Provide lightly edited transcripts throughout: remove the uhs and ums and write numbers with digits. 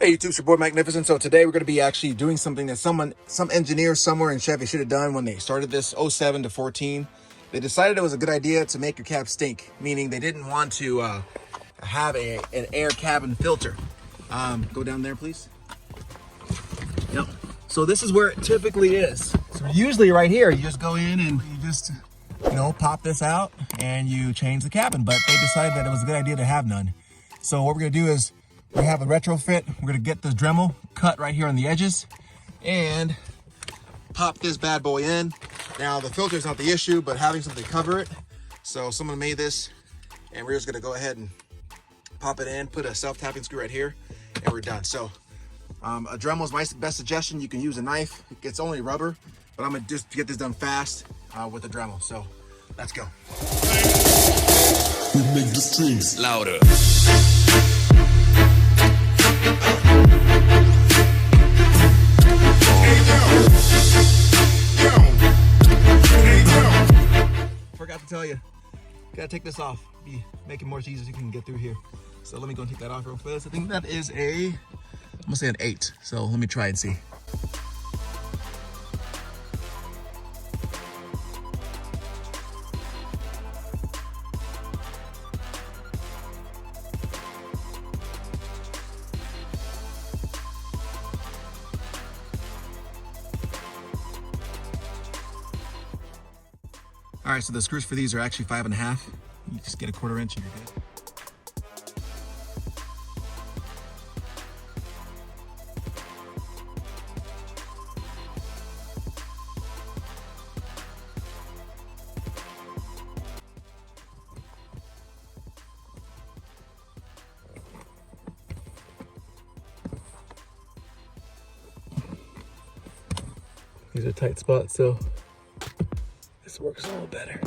Hey YouTube, it's your boy Magnificent. So today we're going to be actually doing something that some engineer somewhere in Chevy should have done when they started this 07 to 14. They decided it was a good idea to make your cab stink, meaning they didn't want to have an air cabin filter. Go down there, please. Yep. So this is where it typically is. So usually right here, you just go in and you just, pop this out and you change the cabin. But they decided that it was a good idea to have none. So what we're gonna do is we have a retrofit. We're gonna get the Dremel cut right here on the edges and pop this bad boy in. Now the filter is not the issue, but having something cover it. So someone made this and we're just gonna go ahead and pop it in, put a self-tapping screw right here, and we're done. So a Dremel is my best suggestion. You can use a knife. It's only rubber, but I'm gonna just get this done fast with the Dremel. So let's go. We make the strings louder. Forgot to tell you, gotta take this off. Be making more cheese so you can get through here. So let me go and take that off real fast. I think that is I'm gonna say an 8. So let me try and see. All right, so the screws for these are actually 5.5. You just get a 1/4 inch and you're good. These are tight spots, so this works a little better.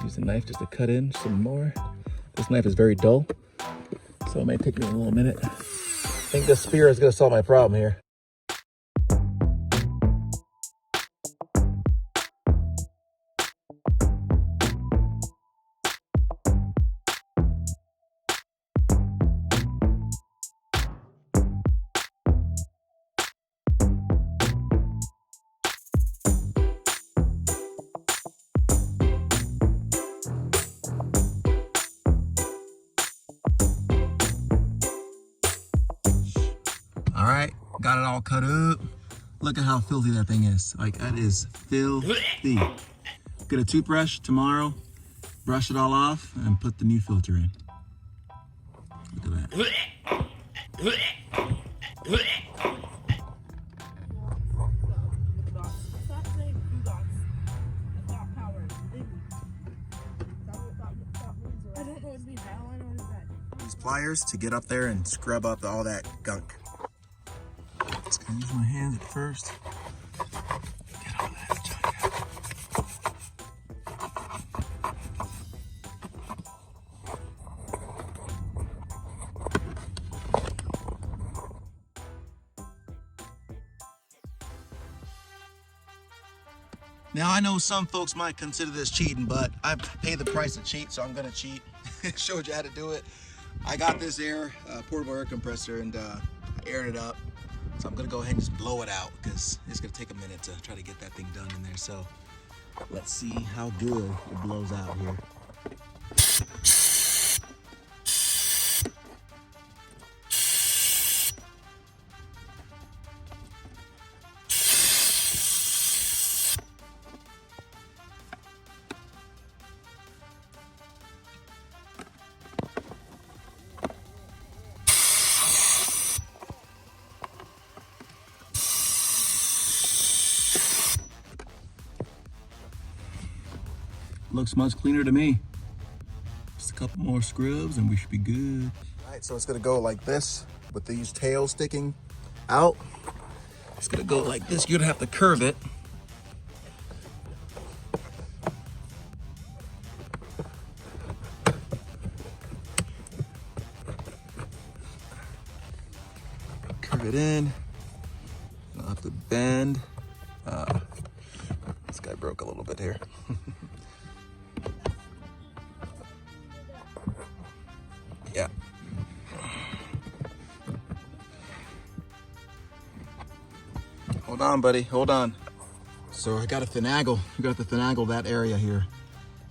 Use a knife just to cut in some more. This knife is very dull, so it may take me a little minute. I think this spear is gonna solve my problem here. All right, got it all cut up. Look at how filthy that thing is. Like, that is filthy. Get a toothbrush tomorrow, brush it all off, and put the new filter in. Look at that. These pliers to get up there and scrub up all that gunk. Just gonna use my hands at first. Get all that junk out. Now I know some folks might consider this cheating, but I pay the price to cheat, so I'm gonna cheat. Showed you how to do it. I got this portable air compressor, and I aired it up. So I'm gonna go ahead and just blow it out because it's gonna take a minute to try to get that thing done in there. So let's see how good it blows out here. Looks much cleaner to me. Just a couple more scrubs and we should be good. All right, so it's gonna go like this with these tails sticking out. It's gonna go like this. You're gonna have to curve it. Curve it in. I'll have to bend. This guy broke a little bit here. Yeah. Hold on, buddy, hold on. So I got to finagle. You got to finagle that area here.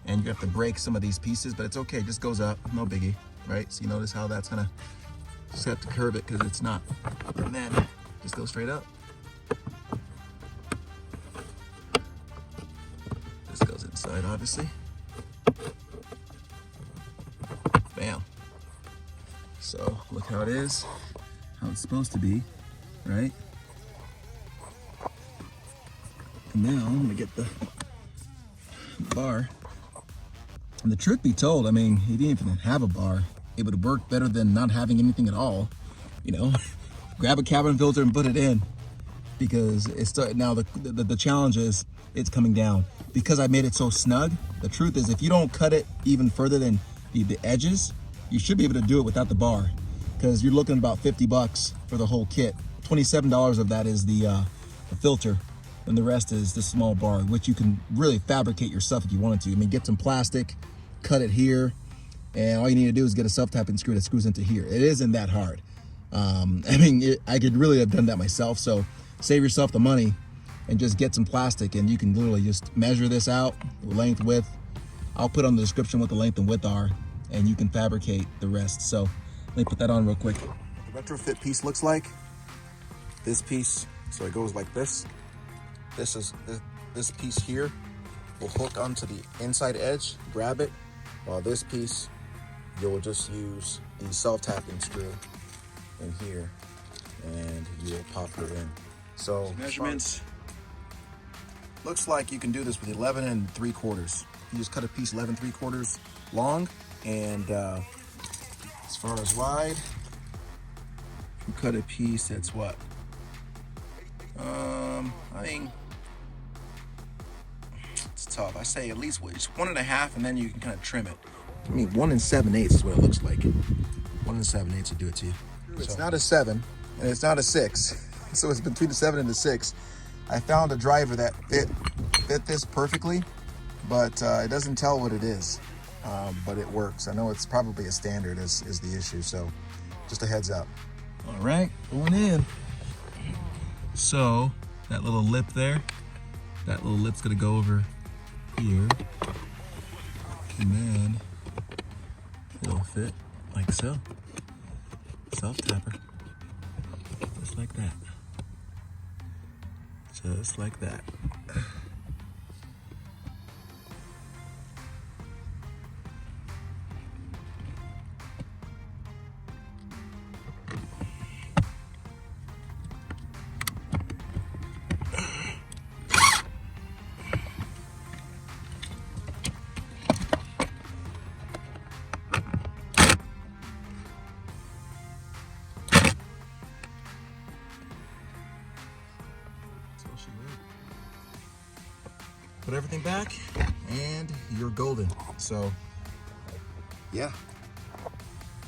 And you have to break some of these pieces, but it's okay, just goes up, no biggie, right? So you notice how that's gonna, just have to curve it because it's not. And then just go straight up. This goes inside, obviously. Bam. So look how it is, how it's supposed to be, right? And now I'm gonna get the bar. And the truth be told, I mean, he didn't even have a bar. It would have worked better than not having anything at all. You know, grab a cabin filter and put it in, because it's now the challenge is it's coming down. Because I made it so snug, the truth is if you don't cut it even further than the edges, you should be able to do it without the bar, because you're looking at about 50 bucks for the whole kit. $27 of that is the filter, and the rest is the small bar, which you can really fabricate yourself if you wanted to. I mean, get some plastic, cut it here, and all you need to do is get a self-tapping screw that screws into here. It isn't that hard. I mean, I could really have done that myself, so save yourself the money and just get some plastic, and you can literally just measure this out, length, width. I'll put on the description what the length and width are, and you can fabricate the rest. So let me put that on real quick. The retrofit piece looks like this piece, so it goes like this. This piece here will hook onto the inside edge, grab it, while this piece, you'll just use the self-tapping screw in here, and you'll pop it in. So measurements, looks like you can do this with 11 3/4. You just cut a piece 11 3/4 long, and as far as wide, you cut a piece that's what? I think it's tough. I say at least it's 1.5, and then you can kind of trim it. I mean, 1 7/8 is what it looks like. 1 7/8 will do it to you. It's not a 7, and it's not a 6. So it's between the 7 and the 6. I found a driver that fit this perfectly, but it doesn't tell what it is. But it works. I know it's probably a standard is the issue, so just a heads up. All right, going in. So that little lip there, that little lip's gonna go over here, and then it'll fit like so. Self-tapper, just like that. Just like that. Put everything back, and you're golden. So, yeah,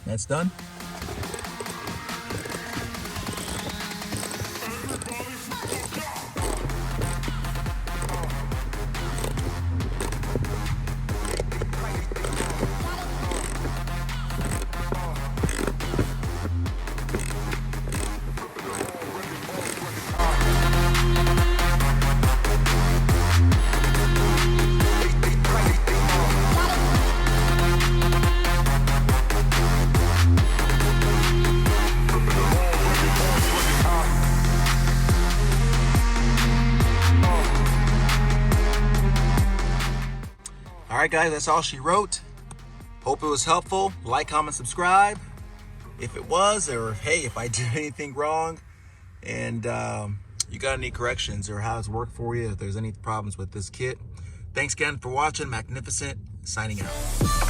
that's done. All right, guys, that's all she wrote. Hope it was helpful. Like, comment, subscribe if it was, or hey, if I did anything wrong, and you got any corrections or how it's worked for you, if there's any problems with this kit. Thanks again for watching. Magnificent, signing out.